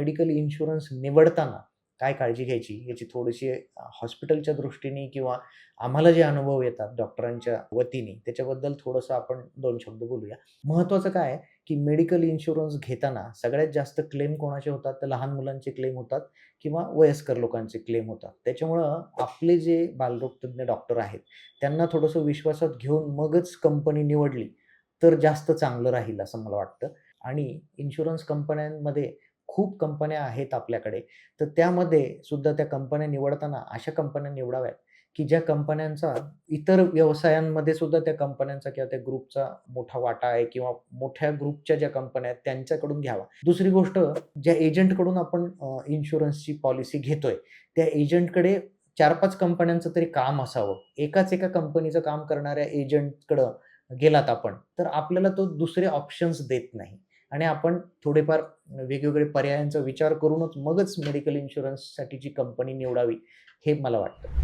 Medical insurance निवडताना काय काळजी घ्यायची याची थोडीशी हॉस्पिटलच्या दृष्टीने किंवा आम्हाला जे अनुभव येतात डॉक्टरांच्या वतीने त्याच्याबद्दल थोडंसं आपण 2 शब्द बोलूया. महत्त्वाचं काय आहे, की मेडिकल इन्शुरन्स घेताना सगळ्यात जास्त क्लेम कोणाचे होतात? तर लहान मुलांचे क्लेम होतात किंवा वयस्कर लोकांचे क्लेम होतात. त्याच्यामुळं आपले जे बालरोगतज्ञ डॉक्टर आहेत, त्यांना थोडंसं विश्वासात घेऊन मगच कंपनी निवडली, तर जास्त चांगलं राहील असं मला वाटतं. आणि इन्शुरन्स कंपन्यांमध्ये खूप कंपन्या आहेत आपल्याकडे. तर त्यामध्ये सुद्धा त्या कंपन्या निवडताना अशा कंपन्या निवडाव्यात, की ज्या कंपन्यांचा इतर व्यवसायांमध्ये सुद्धा त्या कंपन्यांचा किंवा त्या ग्रुपचा मोठा वाटा आहे किंवा मोठ्या ग्रुपच्या ज्या कंपन्या आहेत त्यांच्याकडून घ्यावा. दुसरी गोष्ट ज्या एजंटकडून आपण इन्शुरन्सची पॉलिसी घेतोय, त्या एजंटकडे 4-5 कंपन्यांचं तरी काम असावं. एका कंपनीचं काम करणाऱ्या एजंटकडं गेलात आपण, तर आपल्याला तो दुसरे ऑप्शन्स देत नाही आणि आपण थोडेफार वेगवेगळे पर्यायांचा विचार करूनच मगच मेडिकल इन्शुरन्ससाठीची कंपनी निवडावी, हे मला वाटतं.